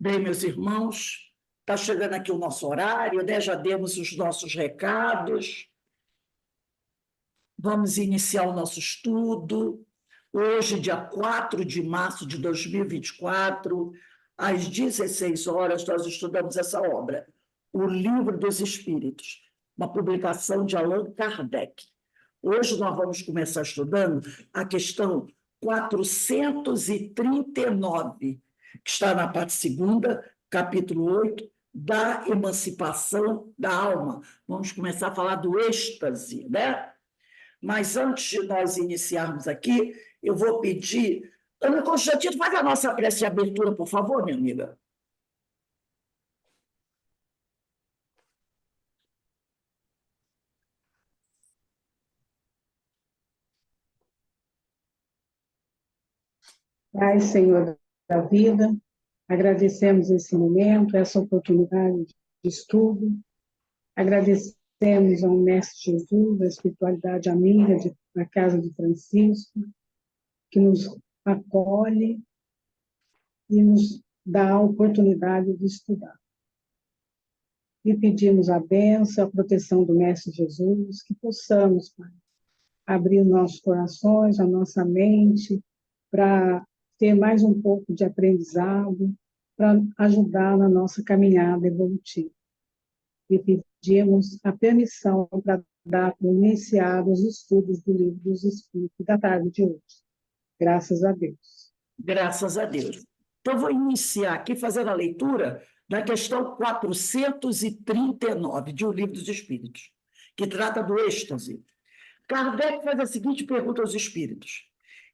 Bem, meus irmãos, está chegando aqui o nosso horário, né? Já demos os nossos recados. Vamos iniciar o nosso estudo. Hoje, dia 4 de março de 2024, às 16 horas, nós estudamos essa obra, O Livro dos Espíritos, uma publicação de Allan Kardec. Hoje nós vamos começar estudando a questão 439, que está na parte segunda, capítulo 8, da emancipação da alma. Vamos começar a falar do êxtase, né? Mas antes de nós iniciarmos aqui, eu vou pedir... Ana Constantino, faz a nossa prece de abertura, por favor, minha amiga. Pai, Senhor da vida, agradecemos esse momento, essa oportunidade de estudo, agradecemos ao Mestre Jesus, a espiritualidade amiga da Casa de Francisco, que nos acolhe e nos dá a oportunidade de estudar. E pedimos a bênção, a proteção do Mestre Jesus, que possamos, Pai, abrir nossos corações, a nossa mente, para ter mais um pouco de aprendizado, para ajudar na nossa caminhada evolutiva. E pedimos a permissão para dar para iniciar os estudos do Livro dos Espíritos da tarde de hoje. Graças a Deus. Graças a Deus. Então, vou iniciar aqui fazendo a leitura da questão 439 de O Livro dos Espíritos, que trata do êxtase. Kardec faz a seguinte pergunta aos espíritos: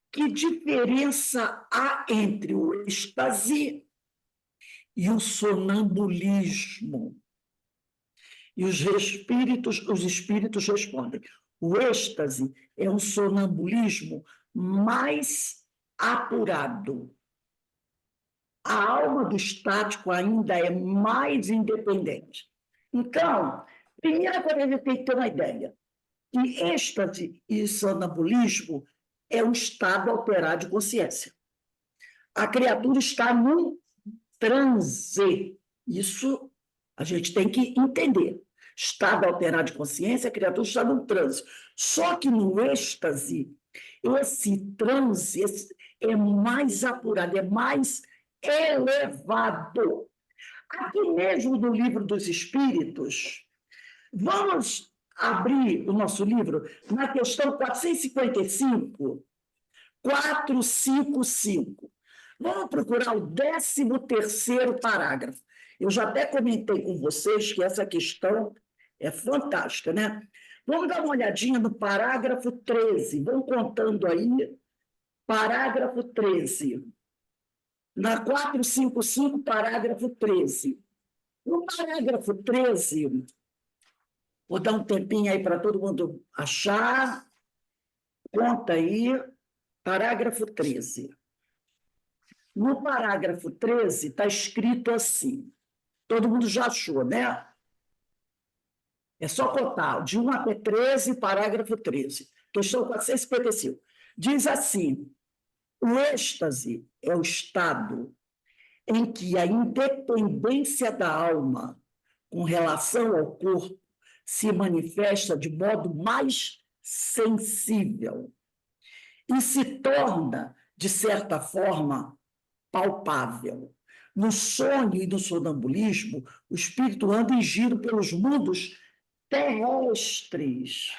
que diferença há entre o êxtase e o sonambulismo? E os espíritos respondem: o êxtase é um sonambulismo mais apurado. A alma do estático ainda é mais independente. Então, primeira coisa, a gente tem que ter uma ideia: que êxtase e sonambulismo é um estado alterado de consciência. A criatura está num transe. Isso a gente tem que entender. Estado alterado de consciência, a criatura está num transe. Só que no êxtase, esse transe é mais apurado, é mais elevado. Aqui mesmo no Livro dos Espíritos, vamos abrir o nosso livro na questão 455, 455. Vamos procurar o 13º parágrafo. Eu já até comentei com vocês que essa questão é fantástica, né? Vamos dar uma olhadinha no parágrafo 13. Vamos contando aí, parágrafo 13. Na 455, parágrafo 13. No parágrafo 13, vou dar um tempinho aí para todo mundo achar. Conta aí, parágrafo 13. No parágrafo 13 está escrito assim, todo mundo já achou, né? É só contar, de 1 até 13, parágrafo 13. Questão 455. Diz assim: o êxtase é o estado em que a independência da alma com relação ao corpo se manifesta de modo mais sensível e se torna, de certa forma, palpável. No sonho e no sonambulismo, o espírito anda em giro pelos mundos terrestres.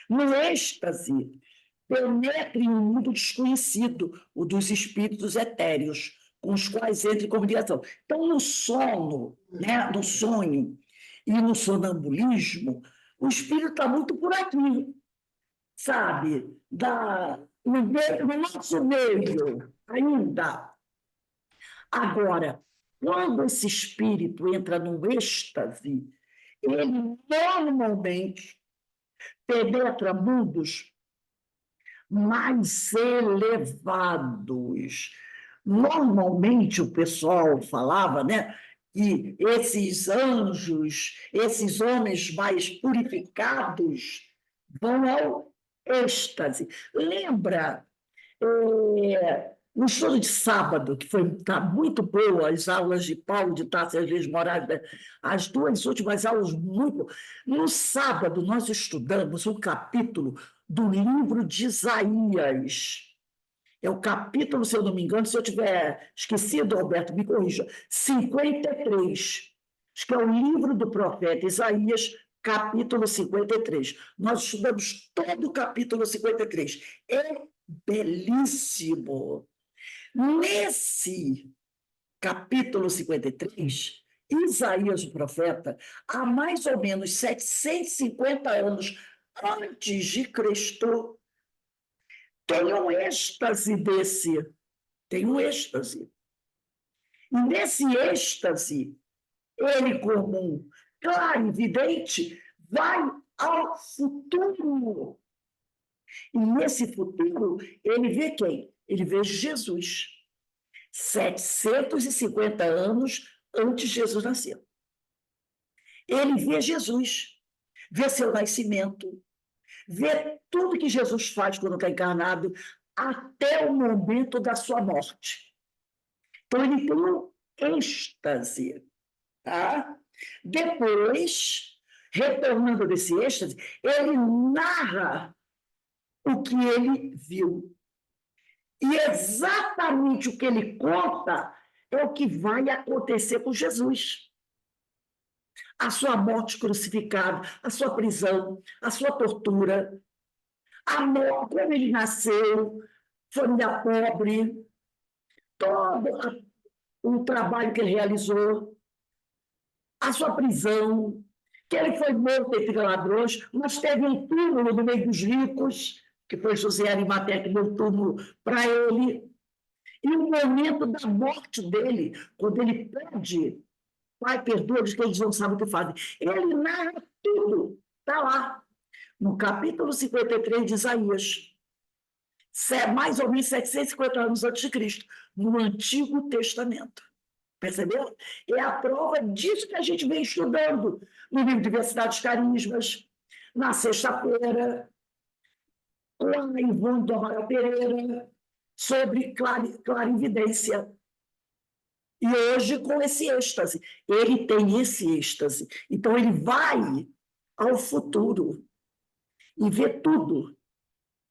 No êxtase, penetra em um mundo desconhecido, o dos espíritos etéreos, com os quais entra em comunicação. Então, no sono, né, no sonho e no sonambulismo, o espírito está muito por aqui, sabe? No nosso meio, ainda. Agora, quando esse espírito entra no êxtase, ele normalmente penetra mundos mais elevados. Normalmente o pessoal falava, né, que esses anjos, esses homens mais purificados, vão ao êxtase. Lembra No estudo de sábado, que tá muito boa, as aulas de Paulo de Tarso e Luiz Moraes, né? As duas últimas aulas muito. No sábado, nós estudamos um capítulo do livro de Isaías. É o capítulo, se eu não me engano, se eu tiver esquecido, Alberto, me corrija, 53. Acho que é o livro do profeta Isaías, capítulo 53. Nós estudamos todo o capítulo 53. É belíssimo. Nesse capítulo 53, Isaías, o profeta, há mais ou menos 750 anos antes de Cristo, tem um êxtase tem um êxtase. E nesse êxtase, ele, como um clarividente, vai ao futuro. E nesse futuro, ele vê quem? Ele vê Jesus. 750 anos antes de Jesus nascer. Ele vê Jesus, vê seu nascimento, vê tudo que Jesus faz quando está encarnado, até o momento da sua morte. Então, ele tem um êxtase. Tá? Depois, retornando desse êxtase, ele narra o que ele viu. E exatamente o que ele conta é o que vai acontecer com Jesus. A sua morte crucificada, a sua prisão, a sua tortura, a morte, como ele nasceu, família pobre, todo o trabalho que ele realizou, a sua prisão, que ele foi morto entre ladrões, mas teve um túmulo no meio dos ricos, que foi José Arimateia que deu um túmulo para ele. E o momento da morte dele, quando ele pede, Pai, perdoa-lhes que eles não sabem o que fazem. Ele narra tudo, está lá, no capítulo 53 de Isaías, mais ou menos 750 anos antes de Cristo, no Antigo Testamento. Percebeu? É a prova disso que a gente vem estudando no livro Diversidades Carismas, na sexta-feira, com a Ivone do Amaral Pereira, sobre clarividência. E hoje com esse êxtase. Ele tem esse êxtase. Então, ele vai ao futuro e vê tudo.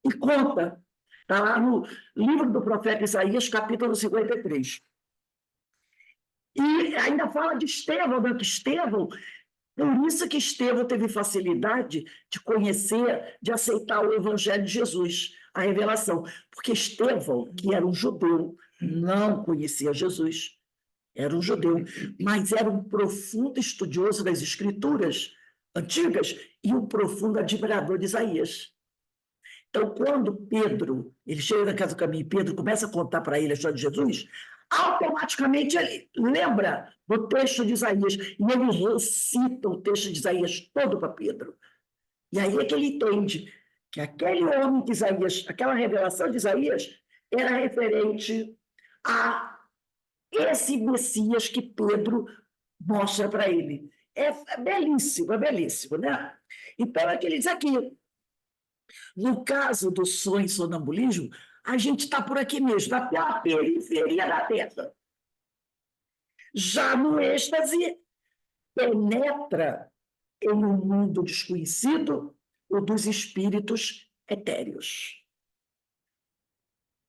E conta. Está lá no livro do profeta Isaías, capítulo 53. E ainda fala de Estevão, né? Que Estevão, por isso que Estevão teve facilidade de conhecer, de aceitar o evangelho de Jesus, a revelação. Porque Estevão, que era um judeu, não conhecia Jesus. Era um judeu, mas era um profundo estudioso das escrituras antigas e um profundo admirador de Isaías. Então, quando Pedro, ele chega na casa do caminho, Pedro começa a contar para ele a história de Jesus, automaticamente ele lembra do texto de Isaías, e ele recita o texto de Isaías todo para Pedro. E aí é que ele entende que aquele homem de Isaías, aquela revelação de Isaías, era referente a esse Messias que Pedro mostra para ele. É belíssimo, né? Então, é que ele diz aqui, no caso do sonho e sonambulismo, a gente está por aqui mesmo, na periferia da Terra. Já no êxtase, penetra em um mundo desconhecido, o dos espíritos etéreos,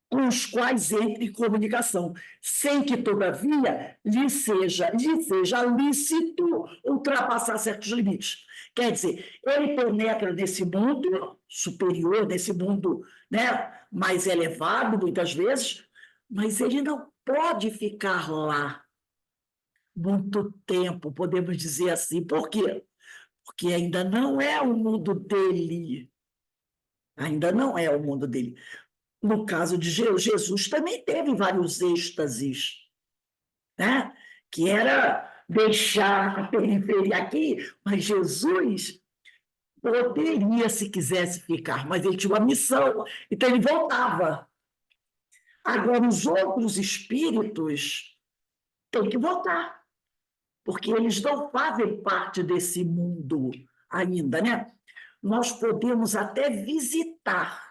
com os quais entre em comunicação, sem que, todavia, lhe seja lícito ultrapassar certos limites. Quer dizer, ele penetra nesse mundo superior, nesse mundo, né, mais elevado, muitas vezes, mas ele não pode ficar lá muito tempo, podemos dizer assim. Por quê? Porque ainda não é o mundo dele. Ainda não é o mundo dele. No caso de Jesus, também teve vários êxtases, né? Que era deixar a periferia aqui, mas Jesus poderia, se quisesse ficar, mas ele tinha uma missão, então ele voltava. Agora, os outros espíritos têm que voltar, porque eles não fazem parte desse mundo ainda, né? Nós podemos até visitar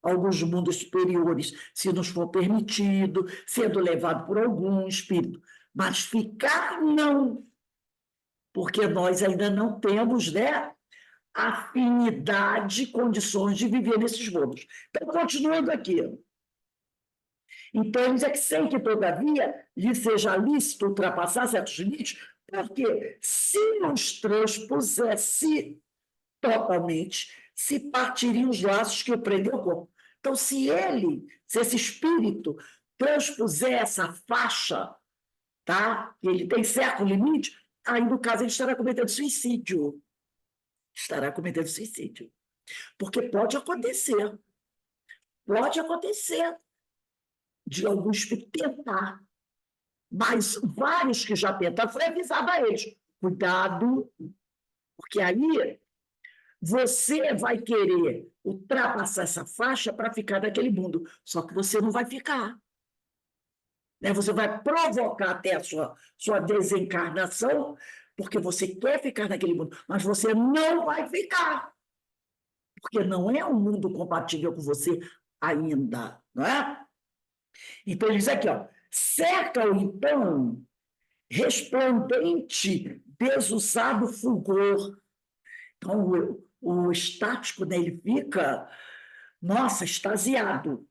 alguns mundos superiores, se nos for permitido, sendo levado por algum espírito. Mas ficar, não, porque nós ainda não temos, né, afinidade, condições de viver nesses mundos. Então, continuando aqui. Então, eles é que sem que, todavia, lhe seja lícito ultrapassar certos limites, porque se nos transpusesse totalmente, se partiriam os laços que o prendem ao corpo. Então, se esse espírito transpuser essa faixa, tá? Ele tem certo limite, aí, no caso, ele estará cometendo suicídio. Estará cometendo suicídio. Porque pode acontecer de algum espírito tentar, mas vários que já tentaram, foi avisado a eles, cuidado, porque aí você vai querer ultrapassar essa faixa para ficar naquele mundo, só que você não vai ficar. Né? Você vai provocar até a sua desencarnação, porque você quer ficar naquele mundo, mas você não vai ficar, porque não é um mundo compatível com você ainda, não é? Então, ele diz aqui, ó, cerca-o, então, resplandente, desussado fulgor. Então, o estático, né, ele fica, nossa, extasiado.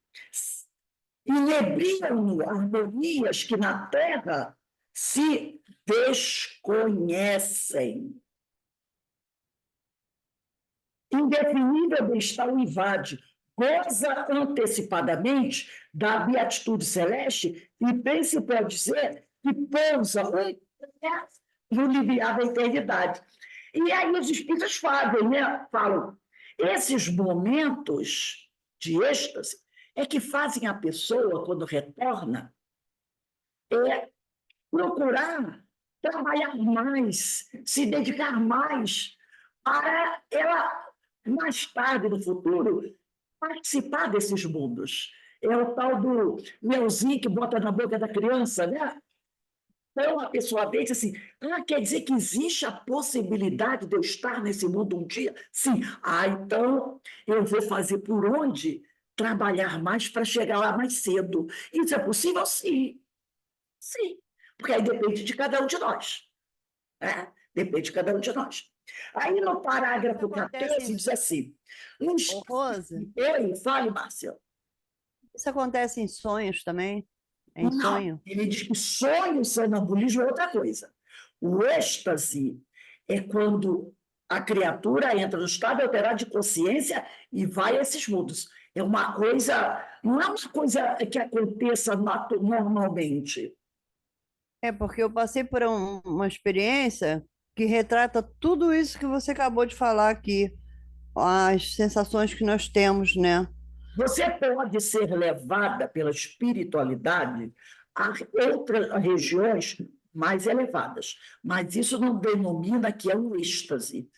Inebriam harmonias que na Terra se desconhecem. Indefinível bem-estar o invade, goza antecipadamente da beatitude celeste e bem se pode dizer que pousa no limiar da eternidade. E aí os espíritos fazem, né? Falam, esses momentos de êxtase é que fazem a pessoa, quando retorna, procurar trabalhar mais, se dedicar mais para ela, mais tarde, no futuro, participar desses mundos. É o tal do melzinho que bota na boca da criança, né? Então, a pessoa vê assim, quer dizer que existe a possibilidade de eu estar nesse mundo um dia? Sim. Então eu vou fazer por onde trabalhar mais para chegar lá mais cedo. Isso é possível? Sim. Sim. Porque aí depende de cada um de nós. Né? Depende de cada um de nós. Aí no parágrafo 14 diz assim... Ô, Rose, Oi, fale, Márcia. isso acontece em sonhos também? É em Não, sonho? ele diz que sonho e sonambulismo é outra coisa. O êxtase é quando a criatura entra no estado alterado de consciência e vai a esses mundos. É uma coisa, não é uma coisa que aconteça normalmente. É porque eu passei por uma experiência que retrata tudo isso que você acabou de falar aqui, as sensações que nós temos, né? Você pode ser levada pela espiritualidade a outras regiões mais elevadas, mas isso não denomina que é um êxtase.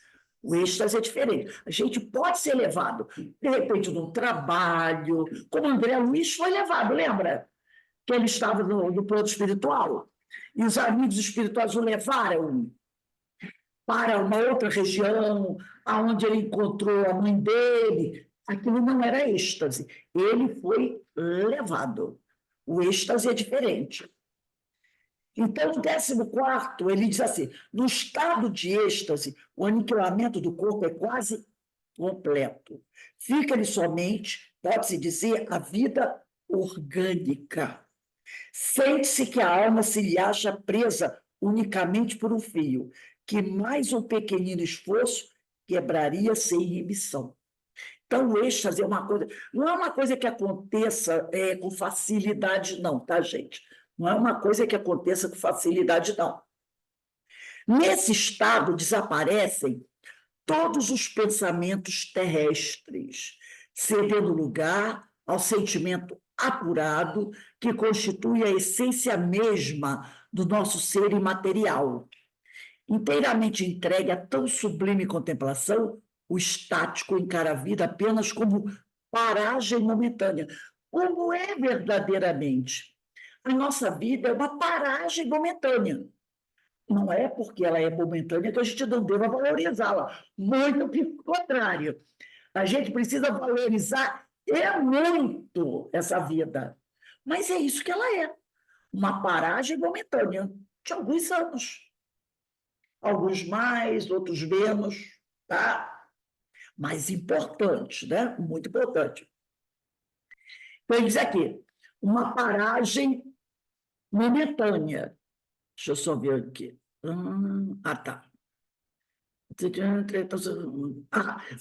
O êxtase é diferente. A gente pode ser levado, de repente, num trabalho, como André Luiz foi levado, lembra? Que ele estava no plano espiritual, e os amigos espirituais o levaram para uma outra região, aonde ele encontrou a mãe dele. Aquilo não era êxtase, ele foi levado. O êxtase é diferente. Então, o 14º, ele diz assim, no estado de êxtase, o aniquilamento do corpo é quase completo. Fica-lhe somente, pode-se dizer, a vida orgânica. Sente-se que a alma se lhe acha presa unicamente por um fio, que mais um pequenino esforço quebraria sem inibição. Então, o êxtase é uma coisa, não é uma coisa que aconteça com facilidade, não, tá, gente? Não é uma coisa que aconteça com facilidade, não. Nesse estado desaparecem todos os pensamentos terrestres, cedendo lugar ao sentimento apurado que constitui a essência mesma do nosso ser imaterial. Inteiramente entregue a tão sublime contemplação, o estático encara a vida apenas como paragem momentânea, como é verdadeiramente. A nossa vida é uma paragem momentânea. Não é porque ela é momentânea que a gente não deva valorizá-la. Muito pelo contrário. A gente precisa valorizar É muito essa vida. Mas é isso que ela é. Uma paragem momentânea de alguns anos. Alguns mais, outros menos, tá? Mas importante, né? Muito importante. Então, ele diz aqui, uma paragem momentânea. Deixa eu só ver aqui. Tá.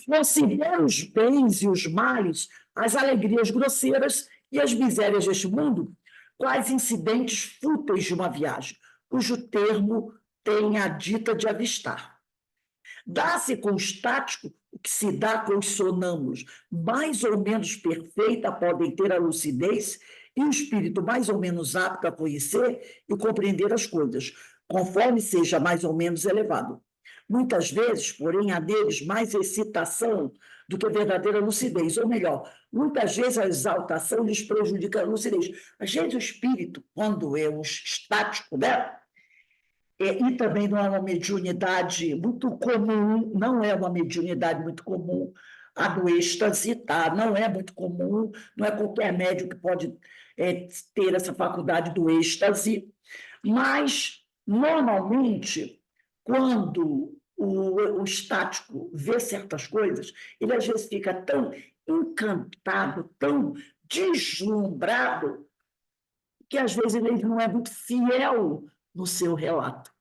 Considera os bens e os males, as alegrias grosseiras e as misérias deste mundo, quais incidentes fúteis de uma viagem, cujo termo tem a dita de avistar. Dá-se com o estático o que se dá com os sonâmbulos, mais ou menos perfeita podem ter a lucidez e o espírito mais ou menos apto a conhecer e compreender as coisas, conforme seja mais ou menos elevado. Muitas vezes, porém, há neles mais excitação do que verdadeira lucidez, ou melhor, muitas vezes a exaltação lhes prejudica a lucidez. Às vezes o espírito, quando é o estático, né? E também não é uma mediunidade muito comum, não é uma mediunidade muito comum a do êxtase, tá? Não é muito comum, não é qualquer médium que pode ter essa faculdade do êxtase, mas, normalmente, quando o estático vê certas coisas, ele às vezes fica tão encantado, tão deslumbrado, que às vezes ele não é muito fiel no seu relato.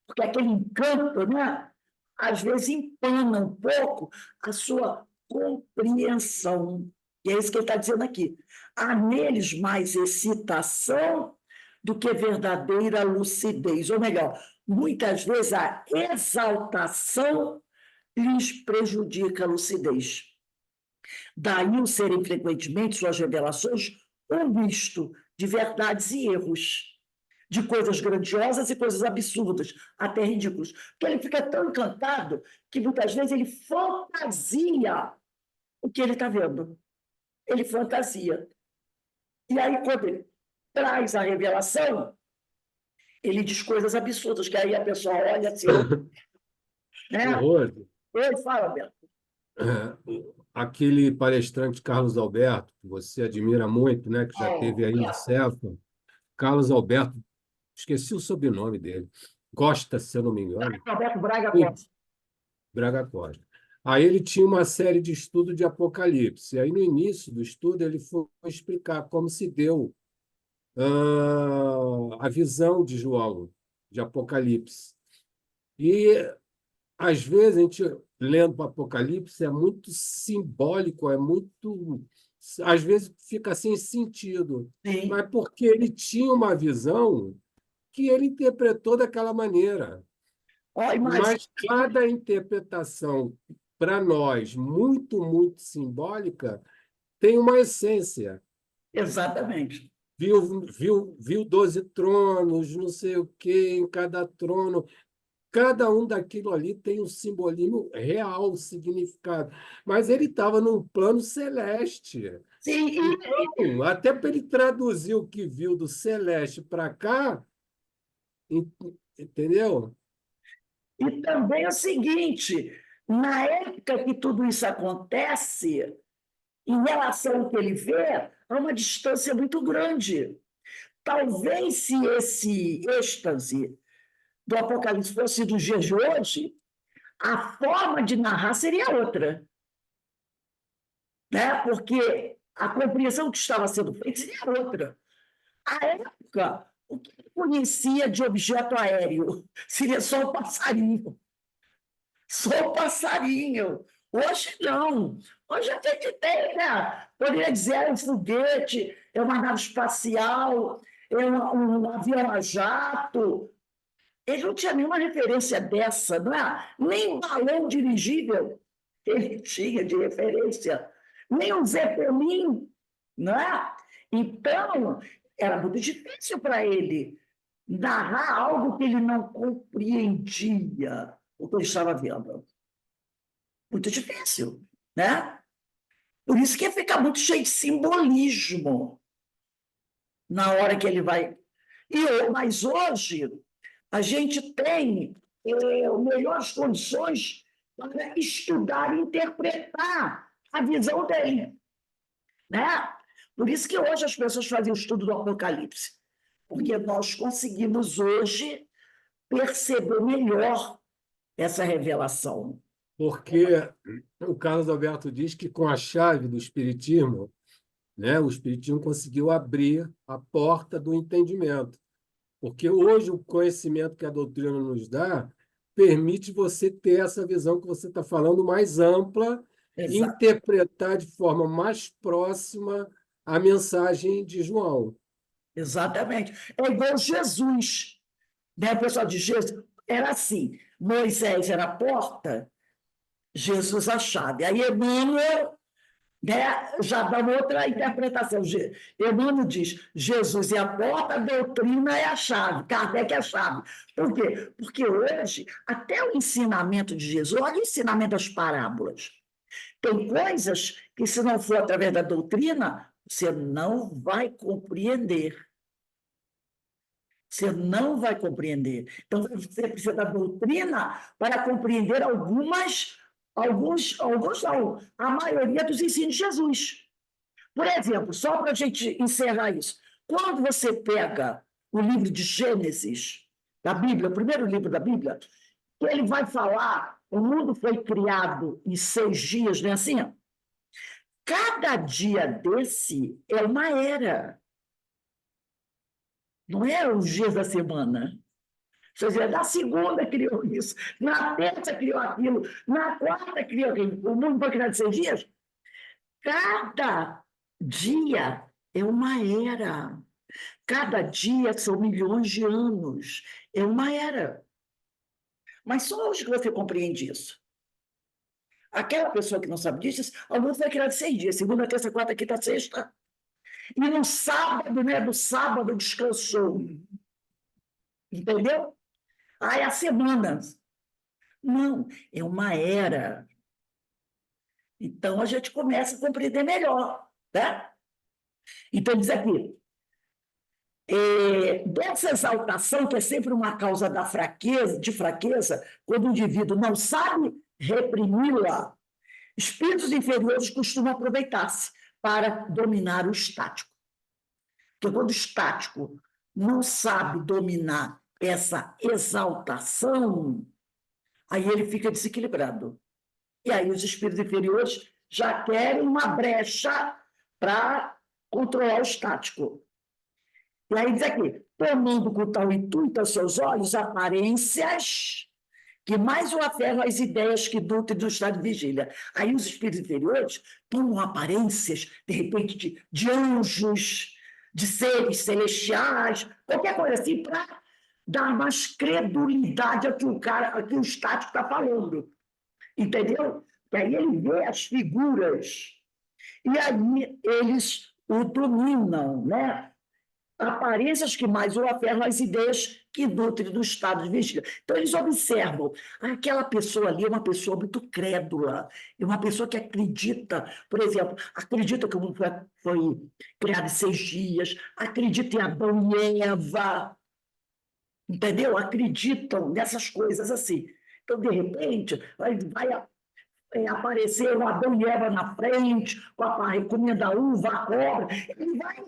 Porque aquele encanto, né, às vezes empana um pouco a sua compreensão. E é isso que ele está dizendo aqui. Há neles mais excitação do que verdadeira lucidez. Ou melhor, muitas vezes a exaltação lhes prejudica a lucidez. Daí o serem frequentemente suas revelações um misto de verdades e erros, de coisas grandiosas e coisas absurdas, até ridículas. Porque ele fica tão encantado que muitas vezes ele fantasia o que ele está vendo. Ele fantasia. E aí, quando ele traz a revelação, ele diz coisas absurdas, que aí a pessoa olha assim, né? Rose, Ele fala, Beto. aquele palestrante Carlos Alberto, que você admira muito, né, que já teve aí na Cefa, Carlos Alberto, esqueci o sobrenome dele, Costa, se eu não me engano, Roberto Braga e Costa. Braga Costa. Aí ele tinha uma série de estudo de Apocalipse. Aí, no início do estudo, ele foi explicar como se deu a visão de João, de Apocalipse. E, às vezes, a gente, lendo o Apocalipse, é muito simbólico, é muito. Às vezes fica sem sentido, Sim. mas porque ele tinha uma visão que ele interpretou daquela maneira. Mas cada interpretação, para nós, muito, muito simbólica, tem uma essência. Exatamente. Viu 12 tronos, não sei o quê, em cada trono. Cada um daquilo ali tem um simbolismo real, significado. Mas ele estava num plano celeste. Sim, Então, até para ele traduzir o que viu do celeste para cá, entendeu? e também é o seguinte, na época que tudo isso acontece, em relação ao que ele vê, há uma distância muito grande. Talvez se esse êxtase do Apocalipse fosse dos dias de hoje, a forma de narrar seria outra, né? Porque a compreensão que estava sendo feita seria outra. À época, o que ele conhecia de objeto aéreo seria só o passarinho. Só o passarinho. Hoje não. Hoje a gente tem, né? Poderia dizer, é um foguete, é uma nave espacial, é um avião a jato. Ele não tinha nenhuma referência dessa, não é? Nem balão dirigível ele tinha de referência, nem um Zeppelin, não é? Então, era muito difícil para ele narrar algo que ele não compreendia o que ele estava vendo. Muito difícil, né? Por isso que fica muito cheio de simbolismo na hora que ele vai. Mas hoje a gente tem melhores condições para estudar e interpretar a visão dele. né? Por isso que hoje as pessoas fazem o estudo do Apocalipse, porque nós conseguimos hoje perceber melhor essa revelação. Porque o Carlos Alberto diz que com a chave do Espiritismo, né, o Espiritismo conseguiu abrir a porta do entendimento. Porque hoje o conhecimento que a doutrina nos dá permite você ter essa visão que você está falando mais ampla e Exato. interpretar de forma mais próxima a mensagem de João. Exatamente. É igual Jesus, né? O pessoal diz, Jesus, era assim, Moisés era a porta, Jesus a chave. Aí Emmanuel, né, já dá uma outra interpretação. Emmanuel diz, Jesus é a porta, a doutrina é a chave, Kardec é a chave. Por quê? Porque hoje, até o ensinamento de Jesus, olha o ensinamento das parábolas. Tem coisas que, se não for através da doutrina, você não vai compreender. Você não vai compreender. Então, você precisa da doutrina para compreender alguns não, a maioria dos ensinos de Jesus. Por exemplo, só para a gente encerrar isso, quando você pega o livro de Gênesis, da Bíblia, o primeiro livro da Bíblia, ele vai falar, o mundo foi criado em 6 dias, não é assim? Cada dia desse é uma era. Não é os dias da semana. Quer dizer, na segunda criou isso, na terça criou aquilo, na quarta criou aquilo. O mundo foi criado em 6 dias. Cada dia é uma era. Cada dia são milhões de anos. É uma era. Mas só hoje que você compreende isso. Aquela pessoa que não sabe disso, diz, o mundo foi criado em 6 dias, segunda, terça, quarta, quinta, sexta. E no sábado, né? No sábado descansou. Entendeu? Aí a semana. Não, é uma era. Então, a gente começa a compreender melhor, né? Então, diz aqui, dessa exaltação, que é sempre uma causa da fraqueza, de fraqueza, quando o indivíduo não sabe reprimi-la, espíritos inferiores costumam aproveitar-se para dominar o estático. Porque quando o estático não sabe dominar essa exaltação, aí ele fica desequilibrado. E aí os espíritos inferiores já querem uma brecha para controlar o estático. E aí diz aqui, tomando com tal intuito aos seus olhos aparências que mais o aferram às ideias que nutrem do estado de vigília. Aí os espíritos inferiores tomam aparências, de repente, de anjos, de seres celestiais, qualquer coisa assim, para dar mais credulidade ao que o estático está falando. Entendeu? E aí ele vê as figuras, e aí eles o dominam, né? Aparências que mais o aferram às ideias que nutrem do estado de vigília. Então, eles observam, aquela pessoa ali é uma pessoa muito crédula, é uma pessoa que acredita, por exemplo, acredita que o mundo foi criado em 6 dias, acredita em Adão e Eva, entendeu? Acreditam nessas coisas assim. Então, de repente, vai aparecer o Adão e Eva na frente, comendo a uva, a cobra. Ele vai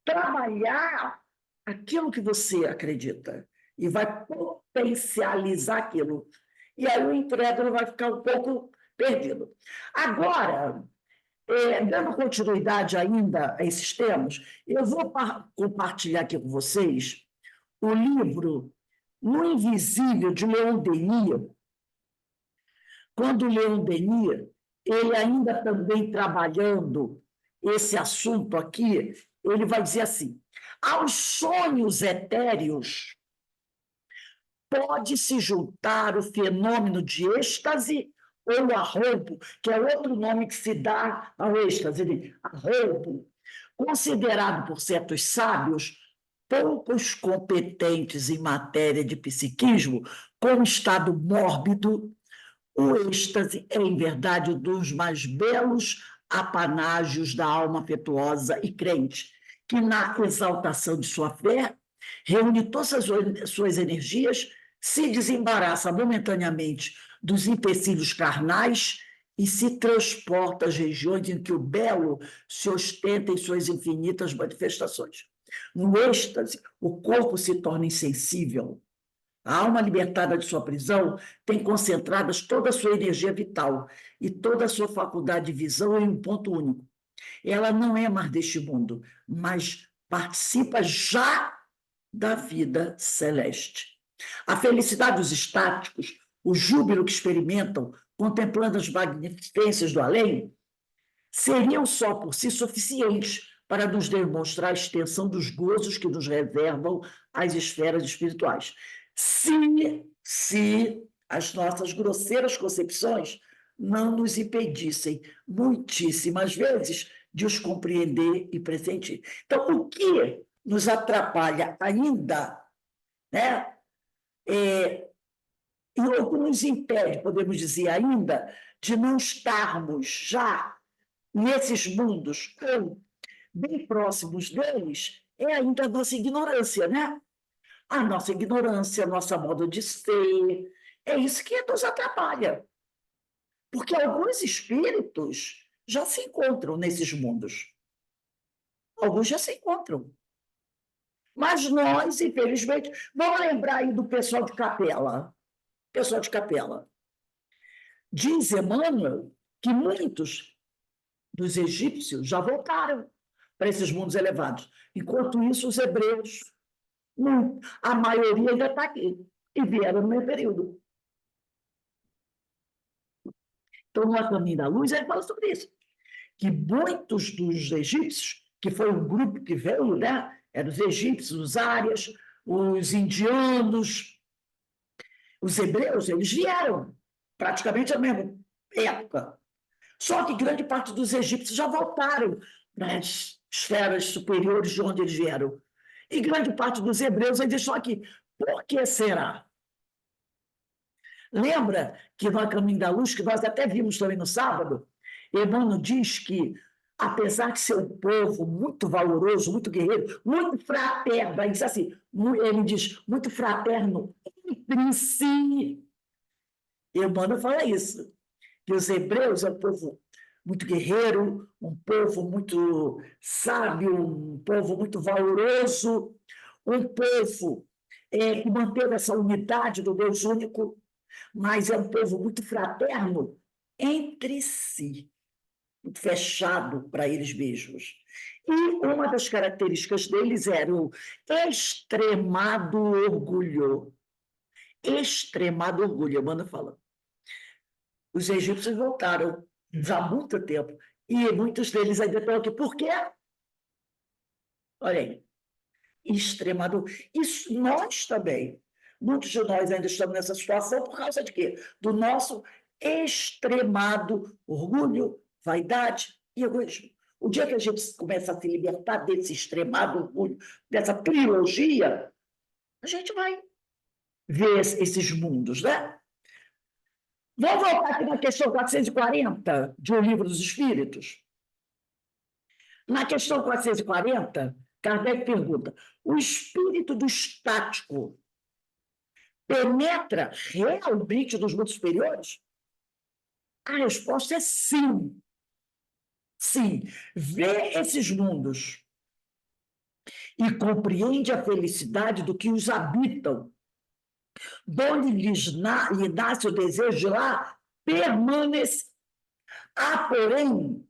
trabalhar aquilo que você acredita e vai potencializar aquilo. E aí o incrédulo vai ficar um pouco perdido. Agora, dando continuidade ainda a esses temas, eu vou compartilhar aqui com vocês o livro No Invisível, de Leon Denis. Quando Leon Denis, ele ainda também trabalhando esse assunto aqui, ele vai dizer assim, aos sonhos etéreos pode-se juntar o fenômeno de êxtase ou arroubo, que é outro nome que se dá ao êxtase, arroubo, considerado por certos sábios poucos competentes em matéria de psiquismo como estado mórbido. O êxtase é, em verdade, um dos mais belos apanágios da alma afetuosa e crente, que, na exaltação de sua fé, reúne todas as suas energias, se desembaraça momentaneamente dos empecilhos carnais e se transporta às regiões em que o belo se ostenta em suas infinitas manifestações. No êxtase, o corpo se torna insensível. A alma libertada de sua prisão tem concentradas toda a sua energia vital e toda a sua faculdade de visão em um ponto único. Ela não é mais deste mundo, mas participa já da vida celeste. A felicidade dos estáticos, o júbilo que experimentam, contemplando as magnificências do além, seriam só por si suficientes para nos demonstrar a extensão dos gozos que nos reservam as esferas espirituais. Se as nossas grosseiras concepções não nos impedissem, muitíssimas vezes, de os compreender e pressentir. Então, o que nos atrapalha ainda, né, e o que nos impede, podemos dizer ainda, de não estarmos já nesses mundos bem próximos deles, é ainda a nossa ignorância, né? A nossa ignorância, a nossa modo de ser, é isso que nos atrapalha. Porque alguns espíritos já se encontram nesses mundos. Alguns já se encontram. Mas nós, infelizmente, vamos lembrar aí do pessoal de Capela. Pessoal de Capela. Diz Emmanuel que muitos dos egípcios já voltaram para esses mundos elevados. Enquanto isso, os hebreus, a maioria ainda está aqui. E vieram no meu período. Então, no A Caminho da Luz, ele fala sobre isso. Que muitos dos egípcios, que foi um grupo que veio, né? Eram os egípcios, os árias, os indianos, os hebreus, eles vieram praticamente à mesma época. Só que grande parte dos egípcios já voltaram nas esferas superiores de onde eles vieram. E grande parte dos hebreus ainda estão aqui. Por que será? Lembra que no A Caminho da Luz, que nós até vimos também no sábado, Emmanuel diz que, apesar de ser um povo muito valoroso, muito guerreiro, muito fraterno, ele diz assim, ele diz, muito fraterno entre si. Emmanuel fala isso, que os hebreus é um povo muito guerreiro, um povo muito sábio, um povo muito valoroso, um povo que manteve essa unidade do Deus único, mas é um povo muito fraterno entre si, muito fechado para eles mesmos. E uma das características deles era o extremado orgulho. Extremado orgulho, Emmanuel fala. Os egípcios voltaram já há muito tempo, e muitos deles ainda estão aqui. Por quê? Olha aí, extremado. Isso nós também. Muitos de nós ainda estamos nessa situação por causa de quê? Do nosso extremado orgulho, vaidade e egoísmo. O dia que a gente começa a se libertar desse extremado orgulho, dessa trilogia, a gente vai ver esses mundos, né? Vamos voltar aqui na questão 440 de O Livro dos Espíritos. Na questão 440, Kardec pergunta: o espírito do estático penetra realmente nos mundos superiores? A resposta é sim. Sim. Vê esses mundos e compreende a felicidade do que os habitam, onde lhe nasce o desejo de lá permanecer. Há, porém,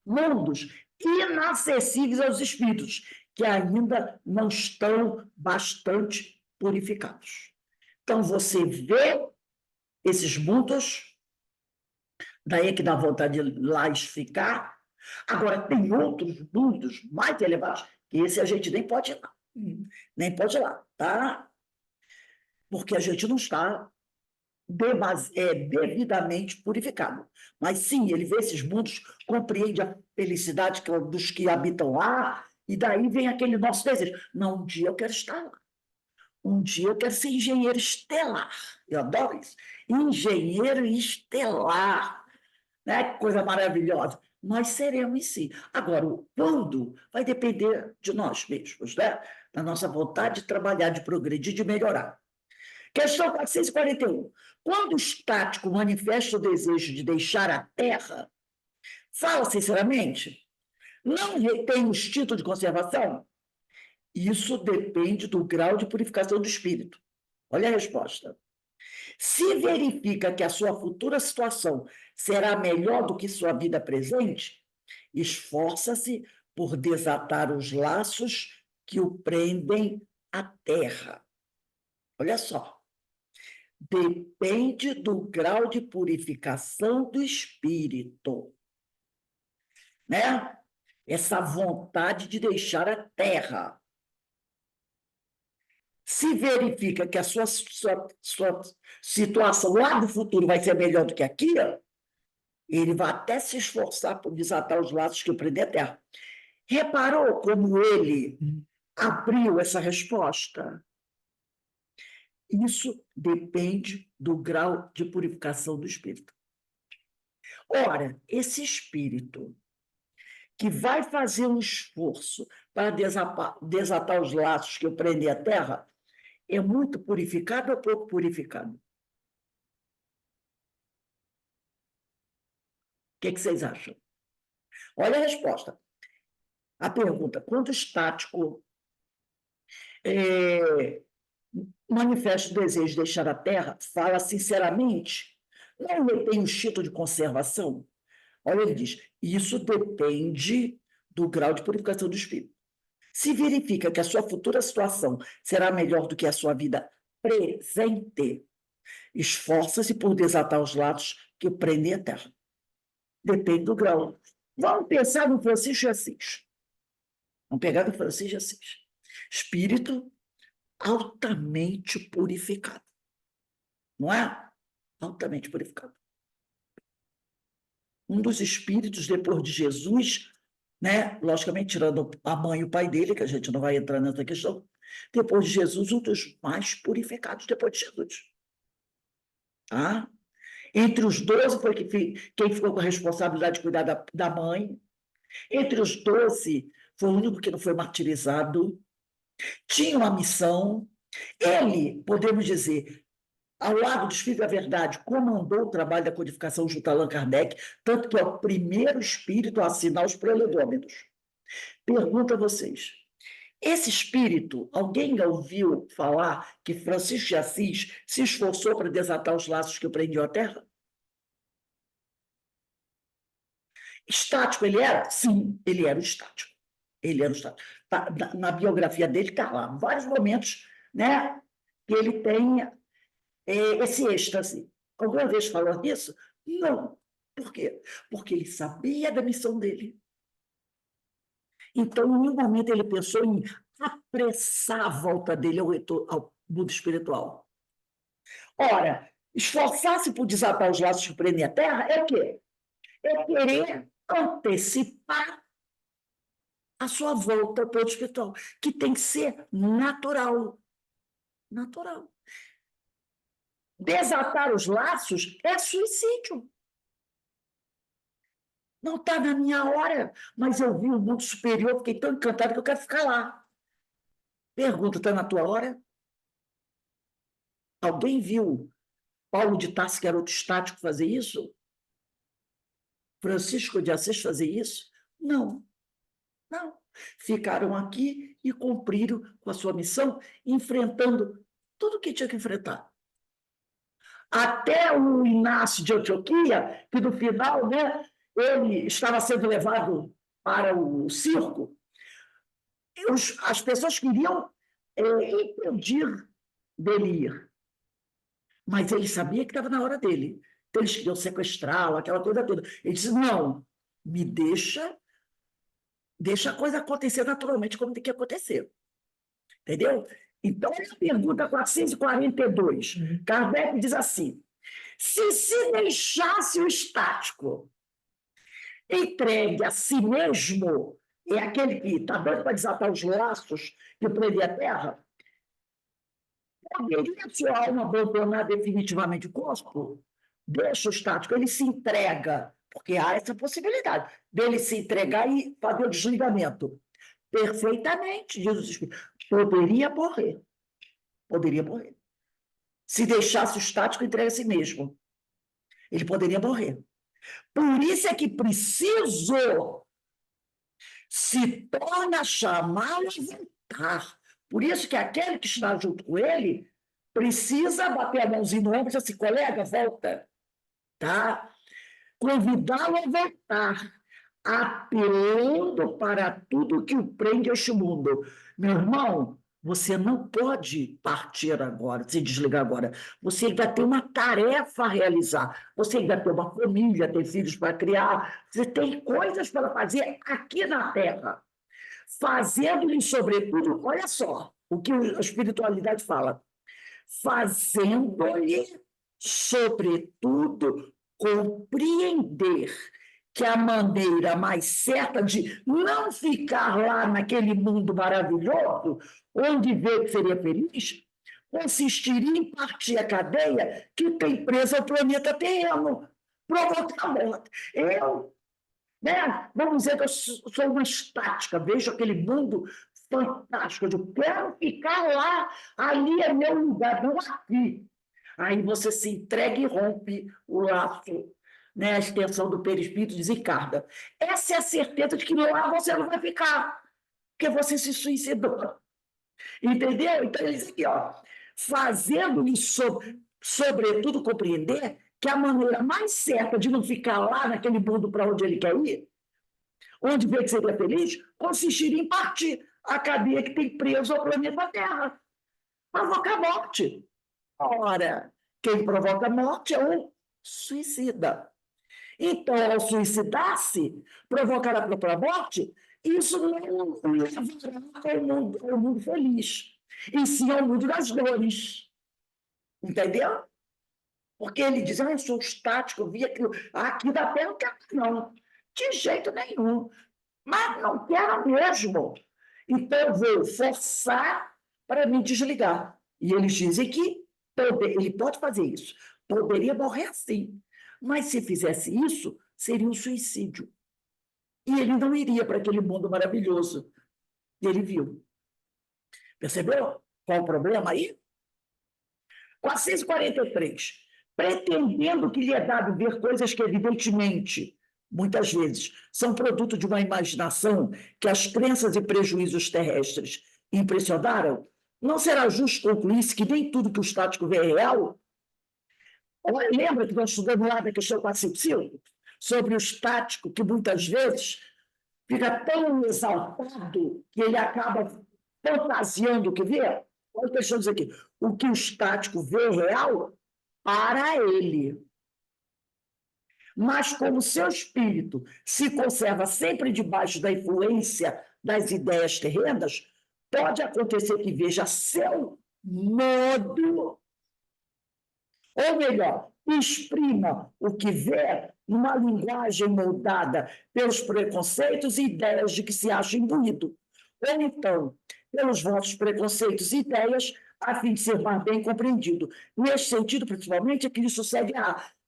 mundos inacessíveis aos espíritos, que ainda não estão bastante purificados. Então, você vê esses mundos, daí é que dá vontade de lá ficar. Agora, tem outros mundos mais elevados, que esse a gente nem pode ir lá. Nem pode ir lá, tá? Porque a gente não está devidamente purificado. Mas, sim, ele vê esses mundos, compreende a felicidade dos que habitam lá, e daí vem aquele nosso desejo. Não, um dia eu quero estar lá. Um dia eu quero ser engenheiro estelar. Eu adoro isso. Engenheiro estelar. Né? Que coisa maravilhosa. Nós seremos, sim. Agora, o quando vai depender de nós mesmos, né? Da nossa vontade de trabalhar, de progredir, de melhorar. Questão 441. Quando o estático manifesta o desejo de deixar a Terra, fala sinceramente, não retém o instinto de conservação? Isso depende do grau de purificação do espírito. Olha a resposta. Se verifica que a sua futura situação será melhor do que sua vida presente, esforça-se por desatar os laços que o prendem à terra. Olha só. Depende do grau de purificação do espírito, né? Essa vontade de deixar a terra. Se verifica que a sua situação lá do futuro vai ser melhor do que aqui, ele vai até se esforçar por desatar os laços que prendem a terra. Reparou como ele abriu essa resposta? Isso depende do grau de purificação do espírito. Ora, esse espírito que vai fazer um esforço para desatar os laços que prendem a terra, é muito purificado ou pouco purificado? O que vocês acham? Olha a resposta. A pergunta, quando o estático manifesta o desejo de deixar a terra, fala sinceramente, não retém o instinto de conservação? Olha, ele diz, isso depende do grau de purificação do espírito. Se verifica que a sua futura situação será melhor do que a sua vida presente, esforça-se por desatar os laços que prendem a terra. Depende do grau. Vamos pensar no Francisco de Assis. Vamos pegar no Francisco de Assis. Espírito altamente purificado. Não é? Altamente purificado. Um dos espíritos, depois de Jesus, né? Logicamente, tirando a mãe e o pai dele, que a gente não vai entrar nessa questão, depois de Jesus, um dos mais purificados depois de Jesus. Tá? Entre os 12 foi quem ficou com a responsabilidade de cuidar da mãe. Entre os 12, foi o único que não foi martirizado. Tinha uma missão. Ele, podemos dizer, ao lado do Espírito da Verdade, comandou o trabalho da codificação junto a Allan Kardec, tanto que é o primeiro espírito a assinar os prolegômenos. Pergunto a vocês, esse espírito, alguém já ouviu falar que Francisco de Assis se esforçou para desatar os laços que o prendiam à terra? Estático ele era? Sim, ele era o estático. Ele era o estático. Na biografia dele está lá, vários momentos, né, que ele tem esse êxtase. Alguma vez falou nisso? Não. Por quê? Porque ele sabia da missão dele. Então, em nenhum momento ele pensou em apressar a volta dele ao mundo espiritual. Ora, esforçar-se por desatar os laços que prendem a terra é o quê? É querer antecipar a sua volta ao plano espiritual, que tem que ser natural. Natural. Desatar os laços é suicídio. Não está na minha hora, mas eu vi o mundo superior, fiquei tão encantado que eu quero ficar lá. Pergunta, está na tua hora? Alguém viu Paulo de Tarso, que era outro estático, fazer isso? Francisco de Assis fazer isso? Não. Não. Ficaram aqui e cumpriram com a sua missão, enfrentando tudo o que tinha que enfrentar. Até o Inácio de Antioquia, que no final, né, ele estava sendo levado para o circo, as pessoas queriam impedir dele ir. Mas ele sabia que estava na hora dele. Então, eles queriam sequestrá-lo, aquela coisa toda. Ele disse, não, me deixa a coisa acontecer naturalmente como tem que acontecer. Entendeu? Então, a pergunta 442. Kardec diz assim, se deixasse o estático entregue a si mesmo, é aquele que está doido para desatar os laços que prendem a terra, poderia sua alma abandonar definitivamente o corpo? Deixa o estático, ele se entrega, porque há essa possibilidade dele se entregar e fazer o desligamento. Perfeitamente, diz o Espírito. Poderia morrer. Poderia morrer. se deixasse o estático entregue a si mesmo. Ele poderia morrer. Por isso é que preciso se torna a chamá-lo a voltar. Por isso que aquele que está junto com ele precisa bater a mãozinha no ombro e dizer assim, colega, volta. Tá? Convidá-lo a voltar, apelando para tudo que o prende a este mundo. Meu irmão, você não pode partir agora, se desligar agora. Você ainda tem uma tarefa a realizar. Você ainda tem uma família, tem filhos para criar. Você tem coisas para fazer aqui na Terra. Fazendo-lhe, sobretudo, olha só o que a espiritualidade fala. Fazendo-lhe, sobretudo, compreender que a maneira mais certa de não ficar lá naquele mundo maravilhoso, onde vê que seria feliz, consistiria em partir a cadeia que tem presa ao planeta terreno, provocar a morte. Vamos dizer que eu sou uma estática, vejo aquele mundo fantástico, eu quero ficar lá, ali é meu lugar, não aqui. Aí você se entrega e rompe o laço, a extensão do perispírito desencarna. Essa é a certeza de que lá você não vai ficar, porque você se suicidou. Entendeu? Então, ele diz aqui, ó, fazendo-lhe, sobretudo, compreender que a maneira mais certa de não ficar lá naquele mundo para onde ele quer ir, onde vê que seria feliz, consistiria em partir a cadeia que tem preso ao planeta Terra, provocar a morte. Ora, quem provoca a morte é o suicida. Então, ao suicidar-se, provocar a própria morte, isso não levará ao mundo feliz, e sim ao mundo das dores. Entendeu? Porque ele diz, eu sou estático, eu vi aquilo, aqui da Terra não quero não, de jeito nenhum, mas não quero mesmo. Então, eu vou forçar para me desligar. E eles dizem que ele pode fazer isso, poderia morrer assim, mas se fizesse isso, seria um suicídio. E ele não iria para aquele mundo maravilhoso. E ele viu. Percebeu qual o problema aí? 443. Pretendendo que lhe é dado ver coisas que, evidentemente, muitas vezes, são produto de uma imaginação que as crenças e prejuízos terrestres impressionaram, não será justo concluir-se que nem tudo que o estático vê é real? Lembra que nós estudamos lá na questão 455? Sobre o estático, que muitas vezes fica tão exaltado que ele acaba fantasiando o que vê? Olha o que estamos aqui. O que o estático vê é real para ele. Mas como seu espírito se conserva sempre debaixo da influência das ideias terrenas, pode acontecer que veja seu modo, ou melhor, exprima o que vê numa linguagem moldada pelos preconceitos e ideias de que se acha imbuído, ou então pelos vossos preconceitos e ideias, a fim de ser mais bem compreendido. Nesse sentido, principalmente, é que lhe sucede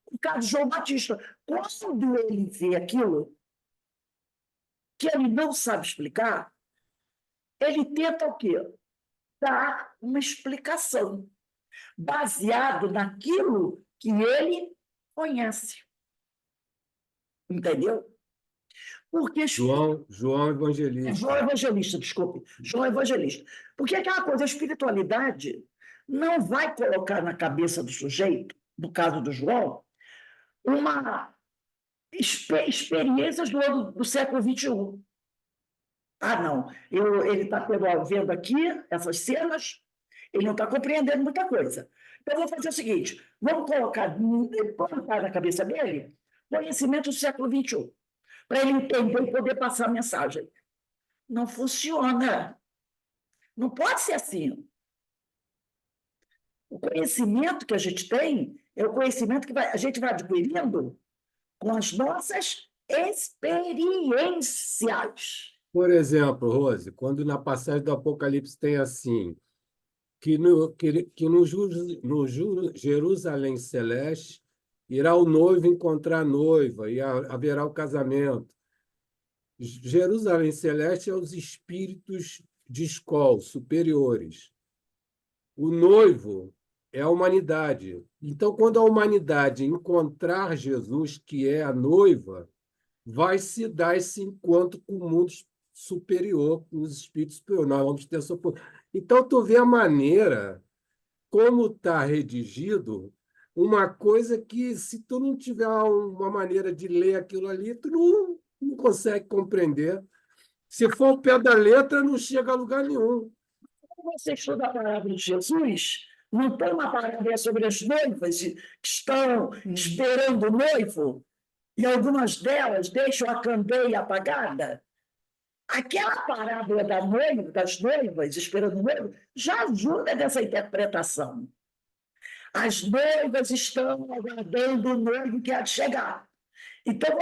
o caso de João Batista. Quando ele vê aquilo que ele não sabe explicar, ele tenta o quê? Dar uma explicação, baseado naquilo que ele conhece. Entendeu? Porque João Evangelista. João Evangelista, desculpe. João Evangelista. Porque aquela coisa, a espiritualidade não vai colocar na cabeça do sujeito, no caso do João, uma experiências do século XXI. Ah, não, ele está vendo aqui essas cenas, ele não está compreendendo muita coisa. Então, eu vou fazer o seguinte, vamos colocar na cabeça dele conhecimento do século XXI, para ele entender e poder passar a mensagem. Não funciona. Não pode ser assim. O conhecimento que a gente tem é o conhecimento que a gente vai adquirindo com as nossas experiências. Por exemplo, Rose, quando na passagem do Apocalipse tem assim, que no Jerusalém Celeste irá o noivo encontrar a noiva e haverá o casamento. Jerusalém Celeste é os espíritos de escola superiores. O noivo é a humanidade. Então, quando a humanidade encontrar Jesus, que é a noiva, vai se dar esse encontro com o mundo superior, com os espíritos superiores. Nós vamos ter essa... Então, tu vê a maneira como está redigido, uma coisa que, se tu não tiver uma maneira de ler aquilo ali, tu não consegue compreender. Se for o pé da letra, não chega a lugar nenhum. Quando você estuda a palavra de Jesus, não tem uma palavra sobre as noivas que estão esperando o noivo, e algumas delas deixam a candeia apagada. Aquela parábola da noiva, das noivas esperando o noivo já ajuda nessa interpretação. As noivas estão aguardando o noivo que há de chegar. Então,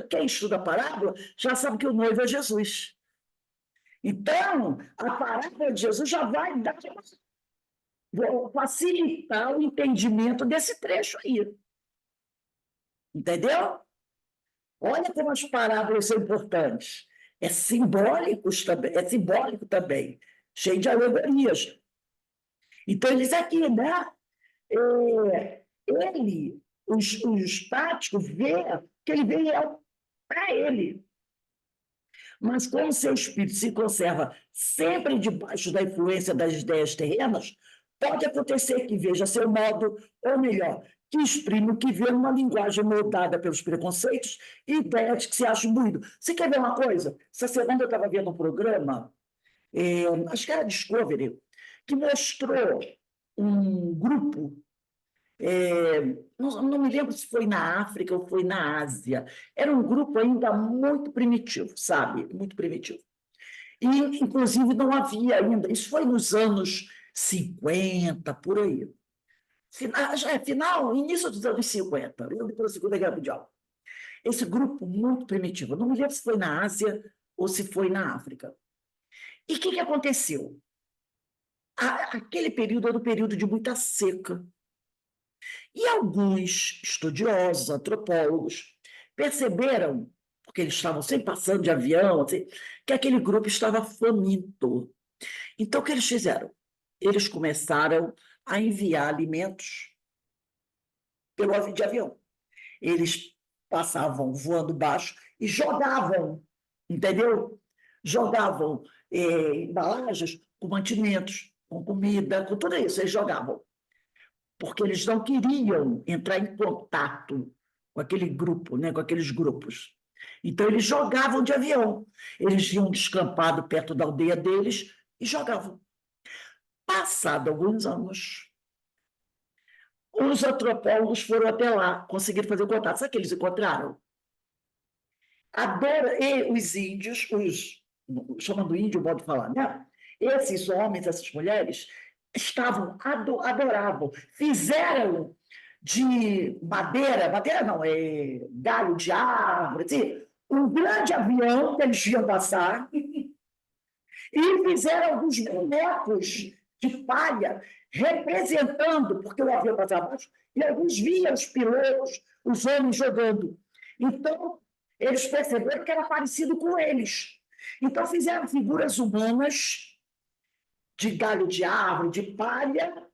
quem estuda a parábola já sabe que o noivo é Jesus. Então, a parábola de Jesus já vai facilitar o entendimento desse trecho aí. Entendeu? Olha como as parábolas são importantes. É simbólico também, cheio de alegorias. Então, eles aqui, né? Os táticos, vê que ele veio para ele. Mas como o seu espírito se conserva sempre debaixo da influência das ideias terrenas, pode acontecer que veja seu modo, ou melhor, que exprime o que vê numa linguagem moldada pelos preconceitos e ideias que se acham muito. Você quer ver uma coisa? Essa semana eu estava vendo um programa, acho que era Discovery, que mostrou um grupo, não me lembro se foi na África ou foi na Ásia, era um grupo ainda muito primitivo, sabe? Muito primitivo. E, inclusive, não havia ainda, isso foi nos anos 50, por aí. Início dos anos 50, depois da Segunda Guerra Mundial. Esse grupo muito primitivo, não me lembro se foi na Ásia ou se foi na África. E o que aconteceu? Aquele período era um período de muita seca. E alguns estudiosos, antropólogos, perceberam, porque eles estavam sempre passando de avião, assim, que aquele grupo estava faminto. Então, o que eles fizeram? Eles começaram a enviar alimentos de avião. Eles passavam voando baixo e jogavam, entendeu? Jogavam embalagens com mantimentos, com comida, com tudo isso, eles jogavam. Porque eles não queriam entrar em contato com aquele grupo, né, com aqueles grupos. Então, eles jogavam de avião. Eles iam descampado perto da aldeia deles e jogavam. Passado alguns anos, os antropólogos foram até lá, conseguiram fazer o contato. Sabe o que eles encontraram? E os índios, chamando índio, modo de falar, né? Esses homens, essas mulheres, adoravam, fizeram de madeira não, galho de árvore, assim, um grande avião que eles iam passar e fizeram alguns bonecos de palha representando, porque o avião passava abaixo, e alguns viam os pilotos, os homens jogando. Então, eles perceberam que era parecido com eles. Então, fizeram figuras humanas de galho de árvore, de palha,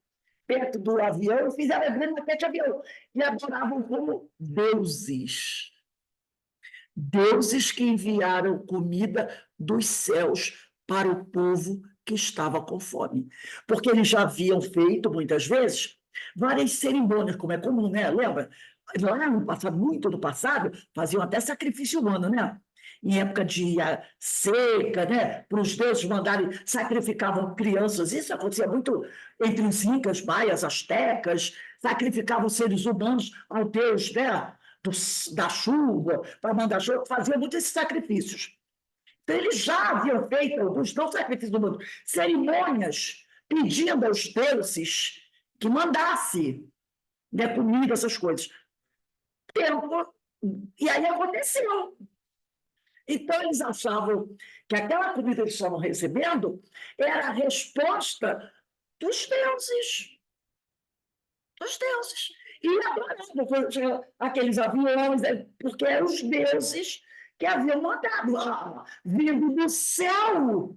perto do avião, fizeram a grande maquete de avião, e adoravam como deuses. Deuses que enviaram comida dos céus para o povo que estava com fome. Porque eles já haviam feito, muitas vezes, várias cerimônias, como é comum, né? Lembra? Lá no passado, muito no passado, faziam até sacrifício humano, né? Em época de seca, né? Para os deuses mandarem, sacrificavam crianças. Isso acontecia muito entre os incas, maias, astecas, sacrificavam seres humanos ao deus, né? Da chuva, para mandar chuva, faziam muitos esses sacrifícios. Então, eles já haviam feito, alguns não sacrifícios do mundo, cerimônias pedindo aos deuses que mandasse, né, comida, essas coisas. E aí aconteceu. Então, eles achavam que aquela comida que eles estavam recebendo era a resposta dos deuses. Dos deuses. E adoravam aqueles aviões, porque eram os deuses que haviam mandado, vindo do céu.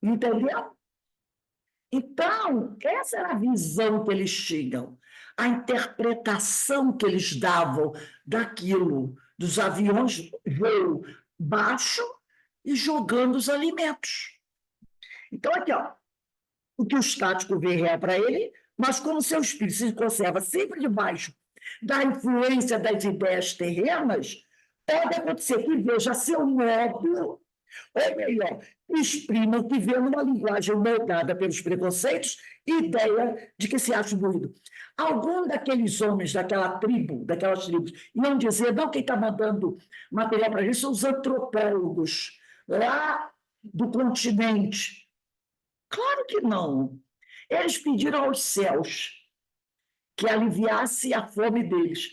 Entendeu? Então, essa era a visão que eles tinham, a interpretação que eles davam daquilo, dos aviões voo baixo e jogando os alimentos. Então, aqui, ó, o que o estático vê é para ele, mas como seu espírito se conserva sempre debaixo da influência das ideias terrenas, pode acontecer que veja seu modo, ou melhor, exprima o que vê numa linguagem moldada pelos preconceitos e ideia de que se acha doido. Algum daqueles homens daquelas tribos, iam dizer, não, quem está mandando material para isso são os antropólogos lá do continente. Claro que não. Eles pediram aos céus que aliviasse a fome deles.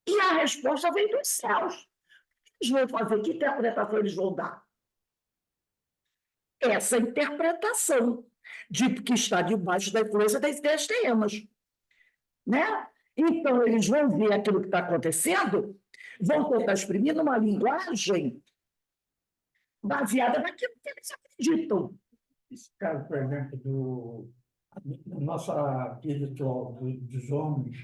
E a resposta veio dos céus. Eles vão fazer, que interpretação eles vão dar? Essa interpretação de que está debaixo da influência das ideias terrenas. Né? Então, eles vão ver aquilo que está acontecendo, vão tentar exprimir numa linguagem baseada naquilo que eles acreditam. Esse caso, por exemplo, na nossa vida atual, dos homens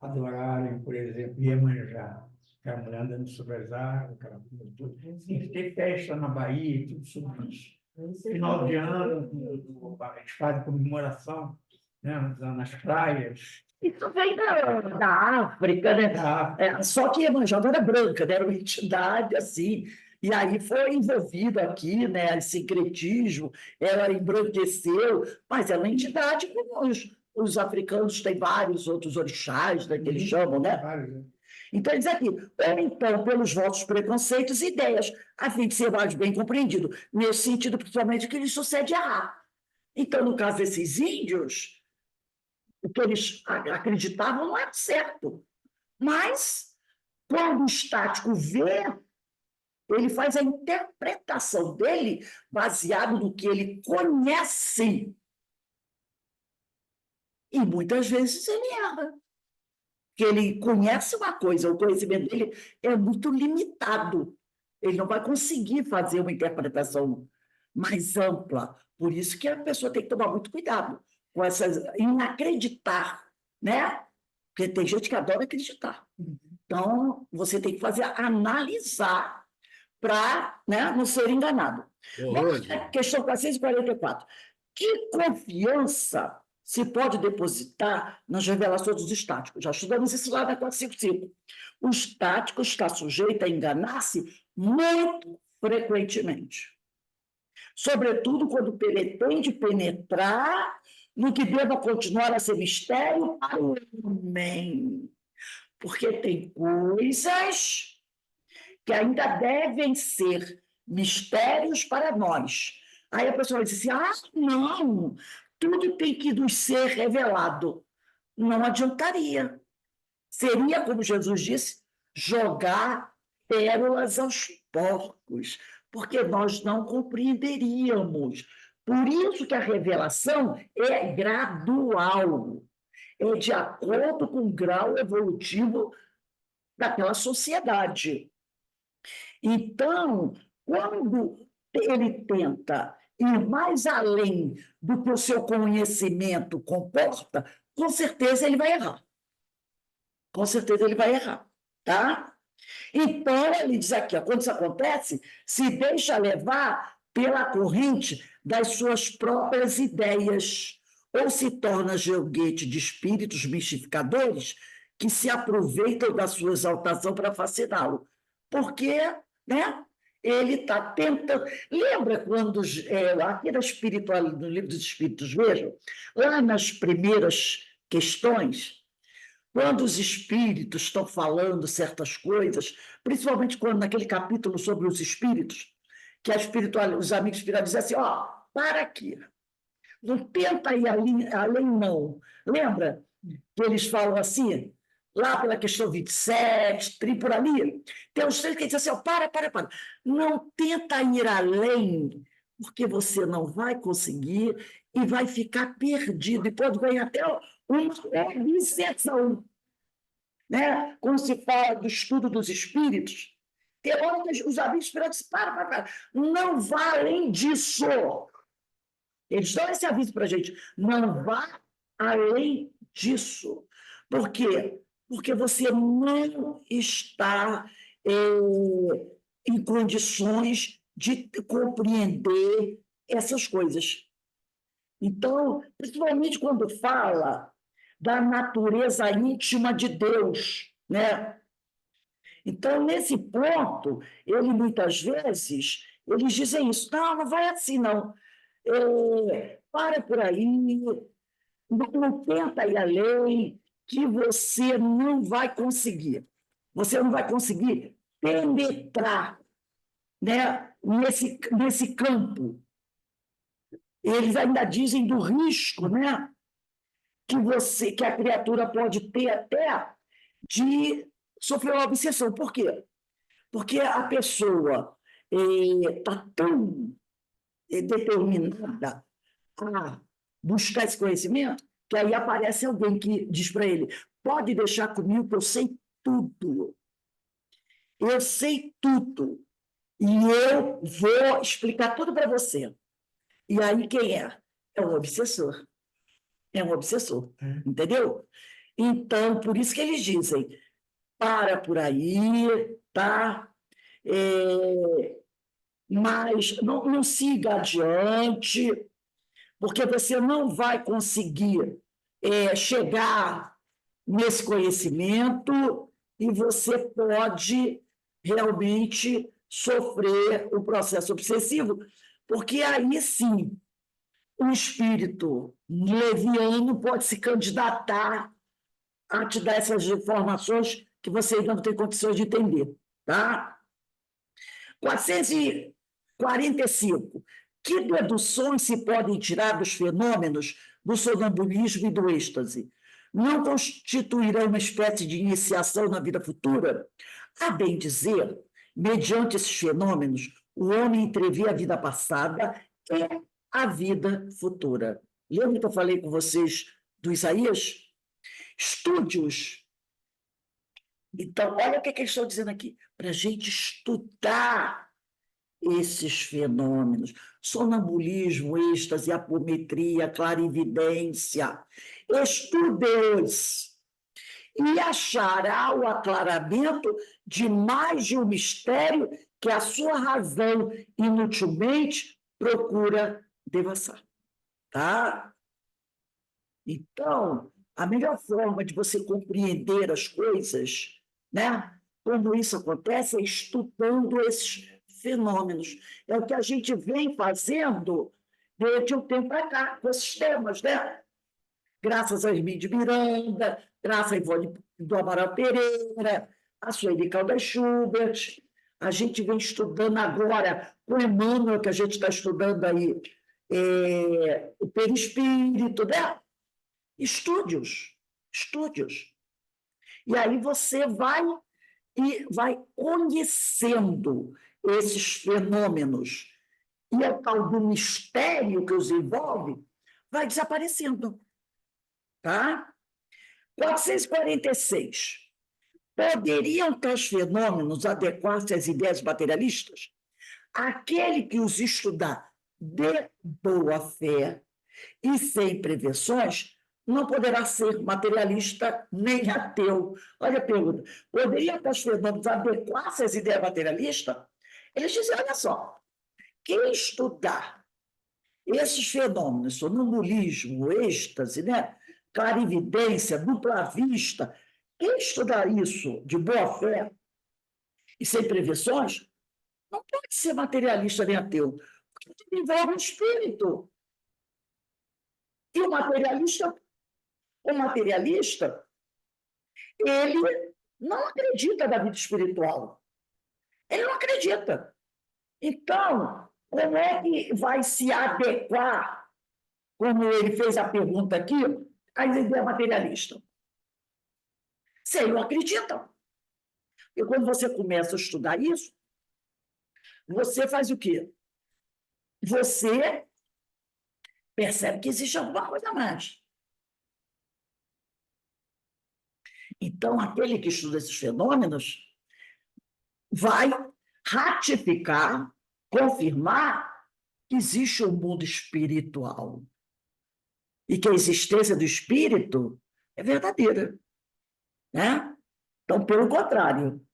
adorarem, por exemplo, Iemanjá, aquela mulher andando sobre as águas, aquela coisa toda. Tem festa na Bahia, tudo sobre isso. Final de ano, a gente faz comemoração, né, nas praias. Isso vem da África, né? Só que Iemanjá não era branca, né? Era uma entidade assim. E aí foi envolvido aqui, né? Esse sincretismo, ela embranqueceu, mas ela é uma entidade como os africanos têm vários outros orixás, né, que eles chamam, né? Então, ele diz aqui, ou então, pelos vossos preconceitos e ideias, a fim de ser mais bem compreendido, nesse sentido, principalmente, que lhes sucede errar. Então, no caso desses índios, o que eles acreditavam não era certo. Mas, quando o estático vê, ele faz a interpretação dele baseado no que ele conhece. E muitas vezes ele erra. Porque ele conhece uma coisa, o conhecimento dele é muito limitado. Ele não vai conseguir fazer uma interpretação mais ampla. Por isso que a pessoa tem que tomar muito cuidado com essas, em acreditar, né? Porque tem gente que adora acreditar. Então, você tem que fazer analisar para, né, não ser enganado. Questão 444. Que confiança se pode depositar nas revelações dos estáticos? Já estudamos isso lá na 455. O estático está sujeito a enganar-se muito frequentemente. Sobretudo quando pretende penetrar no que deva continuar a ser mistério para o homem. Porque tem coisas que ainda devem ser mistérios para nós. Aí a pessoa vai dizer assim, não, tudo tem que nos ser revelado. Não adiantaria. Seria, como Jesus disse, jogar pérolas aos porcos, porque nós não compreenderíamos. Por isso que a revelação é gradual, é de acordo com o grau evolutivo daquela sociedade. Então, quando ele tenta ir mais além do que o seu conhecimento comporta, com certeza ele vai errar. Com certeza ele vai errar, tá? Então, ele diz aqui, ó, quando isso acontece, se deixa levar pela corrente das suas próprias ideias, ou se torna joguete de espíritos mistificadores que se aproveitam da sua exaltação para fasciná-lo. Porque, né, ele está tentando... Lembra quando, aqui no Livro dos Espíritos, vejam, lá nas primeiras questões, quando os espíritos estão falando certas coisas, principalmente quando naquele capítulo sobre os espíritos, que os amigos espirituais dizem assim, ó, para aqui, não tenta ir além não. Lembra que eles falam assim, lá pela questão 27, por ali, tem uns três que dizem assim, ó, para, não tenta ir além, porque você não vai conseguir e vai ficar perdido, e pode ganhar até uma iniciação. Né? Quando se fala do estudo dos espíritos, tem hora que os amigos espirituais dizem, para, não vá além disso. Eles dão esse aviso para a gente. Não vá além disso. Por quê? Porque você não está em condições de compreender essas coisas. Então, principalmente quando fala da natureza íntima de Deus, né? Então, nesse ponto, ele muitas vezes, eles dizem isso, não vai assim, não. Para por aí, não tenta ir além, que você não vai conseguir. Você não vai conseguir penetrar, né, nesse campo. Eles ainda dizem do risco, né, que a criatura pode ter até de sofrer uma obsessão. Por quê? Porque a pessoa está tão determinada a buscar esse conhecimento que aí aparece alguém que diz para ele: pode deixar comigo que eu sei tudo. Eu sei tudo. E eu vou explicar tudo para você. E aí quem é? É um obsessor. É um obsessor. Entendeu? Então, por isso que eles dizem: para por aí, tá? Mas não siga adiante, porque você não vai conseguir chegar nesse conhecimento e você pode realmente sofrer o processo obsessivo, porque aí sim o espírito leviano pode se candidatar a te dar essas informações que você ainda não tem condições de entender. Tá? 445. Que deduções se podem tirar dos fenômenos do sonambulismo e do êxtase? Não constituirão uma espécie de iniciação na vida futura? A bem dizer, mediante esses fenômenos, o homem entrevê a vida passada e a vida futura. Lembra que eu falei com vocês do Isaías? Estude-os. Então, olha o que eles estão dizendo aqui. Para a gente estudar esses fenômenos, sonambulismo, êxtase, apometria, clarividência, estude-os e achará o aclaramento de mais de um mistério que a sua razão inutilmente procura devassar. Tá? Então, a melhor forma de você compreender as coisas, né, quando isso acontece, é estudando esses fenômenos. É o que a gente vem fazendo desde um tempo para cá, com esses temas, né? Graças a Hermínio de Miranda, graças a Ivone do Amaral Pereira, a Sueli Caldas Schubert. A gente vem estudando agora com o Emmanuel, que a gente está estudando aí, o perispírito, né? Estúdios. E aí você vai conhecendo esses fenômenos e o tal do mistério que os envolve vai desaparecendo. Tá? 446. Poderiam tais fenômenos adequar-se às ideias materialistas? Aquele que os estudar de boa fé e sem prevenções não poderá ser materialista nem ateu. Olha a pergunta. Poderiam tais fenômenos adequar-se às ideias materialistas? Eles dizem, olha só, quem estudar esses fenômenos, sonambulismo, êxtase, né? Clarividência, dupla vista, quem estudar isso de boa fé e sem prevenções, não pode ser materialista nem ateu, porque envolve um espírito. E o materialista, ele não acredita na vida espiritual. Ele não acredita. Então, como é que vai se adequar, como ele fez a pergunta aqui, às ideias materialistas? Se ele não acredita. E quando você começa a estudar isso, você faz o quê? Você percebe que existe alguma coisa a mais. Então, aquele que estuda esses fenômenos vai ratificar, confirmar que existe um mundo espiritual e que a existência do espírito é verdadeira, né? Então, pelo contrário,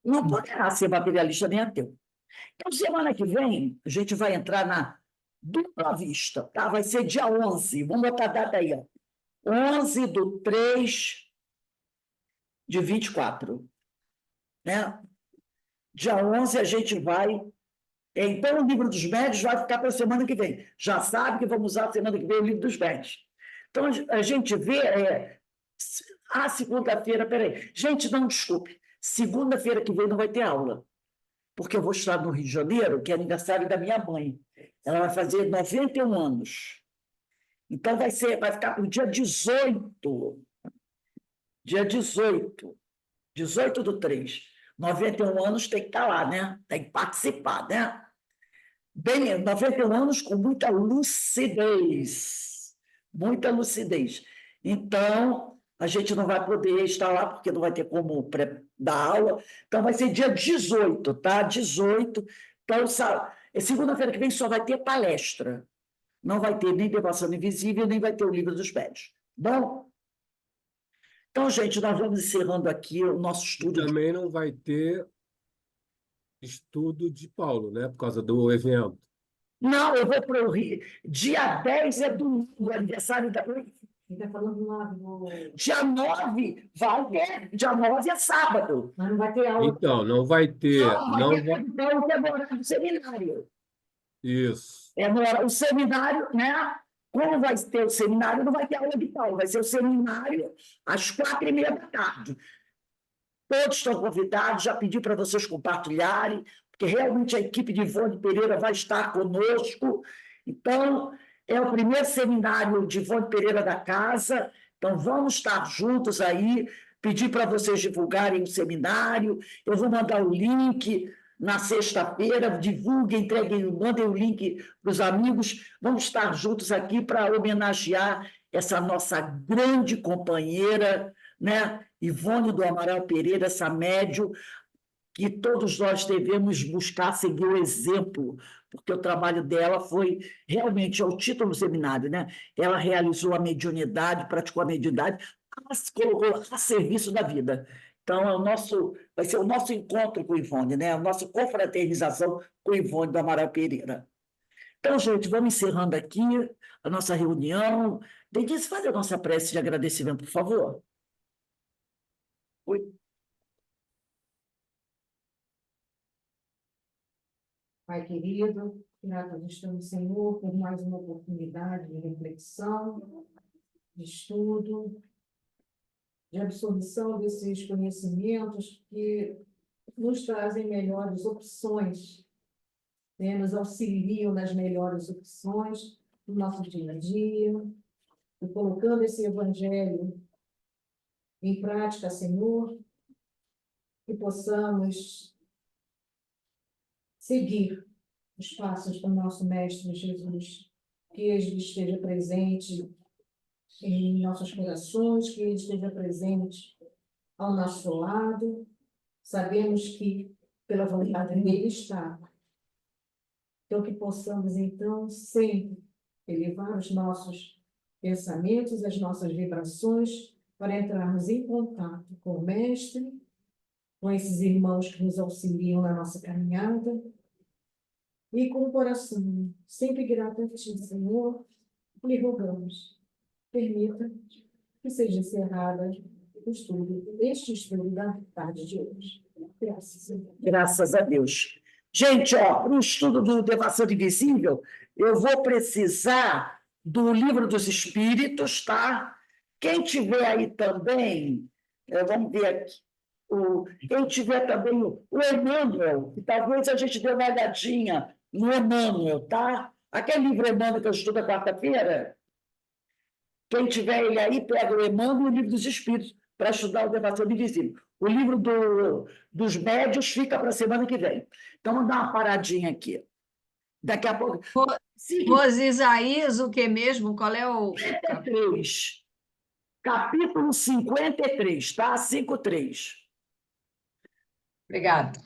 não poderá ser materialista nem ateu. Então, semana que vem, a gente vai entrar na dupla vista, tá? Vai ser dia 11, vamos botar a data aí, ó. 11/3/24, né? Dia 11 a gente vai... Então, o livro dos médios vai ficar para a semana que vem. Já sabe que vamos usar a semana que vem o livro dos médios. Então, a gente vê... segunda-feira, peraí. Gente, não, desculpe. Segunda-feira que vem não vai ter aula, porque eu vou estar no Rio de Janeiro, que é aniversário da minha mãe. Ela vai fazer 91 anos. Então, vai ficar para o dia 18. Dia 18/3. 91 anos tem que estar lá, né? Tem que participar, né? Bem, 91 anos com muita lucidez. Muita lucidez. Então, a gente não vai poder estar lá, porque não vai ter como dar aula. Então, vai ser dia 18, tá? 18. Então, segunda-feira que vem só vai ter palestra. Não vai ter nem Devoção Invisível, nem vai ter o Livro dos Médios. Bom? Então, gente, nós vamos encerrando aqui o nosso estudo. Também não vai ter estudo de Paulo, né? Por causa do evento. Não, eu vou para o Rio. Dia 10 é domingo, aniversário da... Ele está falando 9. Dia 9 vai ter. Dia 9 é sábado. Mas não vai ter aula. Então, não vai ter. Não vai ter, então, é no horário do seminário. Isso. O seminário, né? Como vai ter o seminário, não vai ter aula de Paulo, vai ser o seminário às 4h30. Todos estão convidados, já pedi para vocês compartilharem, porque realmente a equipe de Ivone Pereira vai estar conosco. Então, é o primeiro seminário de Ivone Pereira da casa, então vamos estar juntos aí, pedir para vocês divulgarem o seminário, eu vou mandar o link na sexta-feira, divulguem, entreguem, mandem o link para os amigos, vamos estar juntos aqui para homenagear essa nossa grande companheira, né? Ivone do Amaral Pereira, essa médium que todos nós devemos buscar seguir o exemplo, porque o trabalho dela foi realmente, é o título do seminário, né? Ela realizou a mediunidade, praticou a mediunidade, se colocou a serviço da vida. Então, vai ser o nosso encontro com Ivone, né? A nossa confraternização com Ivone do Amaral Pereira. Então, gente, vamos encerrando aqui a nossa reunião. Denise, faz a nossa prece de agradecimento, por favor. Oi. Pai querido, grato estamos, Senhor, por mais uma oportunidade de reflexão, de estudo, de absorção desses conhecimentos que nos trazem melhores opções, né? Nos auxiliam nas melhores opções do nosso dia a dia, e colocando esse evangelho em prática, Senhor, que possamos seguir os passos do nosso Mestre Jesus, que Ele esteja presente em nossos corações, que Ele esteja presente ao nosso lado. Sabemos que, pela vontade dEle está. Então, que possamos, então, sempre elevar os nossos pensamentos, as nossas vibrações, para entrarmos em contato com o Mestre, com esses irmãos que nos auxiliam na nossa caminhada, e com o coração sempre grato a Ti, Senhor, lhe rogamos, permita que seja encerrada este estudo da tarde de hoje. Graças a Deus. Graças a Deus. Gente, para o estudo do Devoção Invisível, eu vou precisar do Livro dos Espíritos, tá? Quem tiver aí também, vamos ver aqui, quem tiver também o Emmanuel, que talvez a gente dê uma olhadinha no Emmanuel, tá? Aquele livro Emmanuel que eu estudo a quarta-feira, quem tiver ele aí, pega o Emmanuel e o Livro dos Espíritos para estudar o Devoção Invisível. O livro dos médios fica para a semana que vem. Então, vamos dar uma paradinha aqui. Daqui a pouco... Rose Isaías, o que mesmo? Qual é o... 53. Capítulo 53, tá? 53. Obrigada.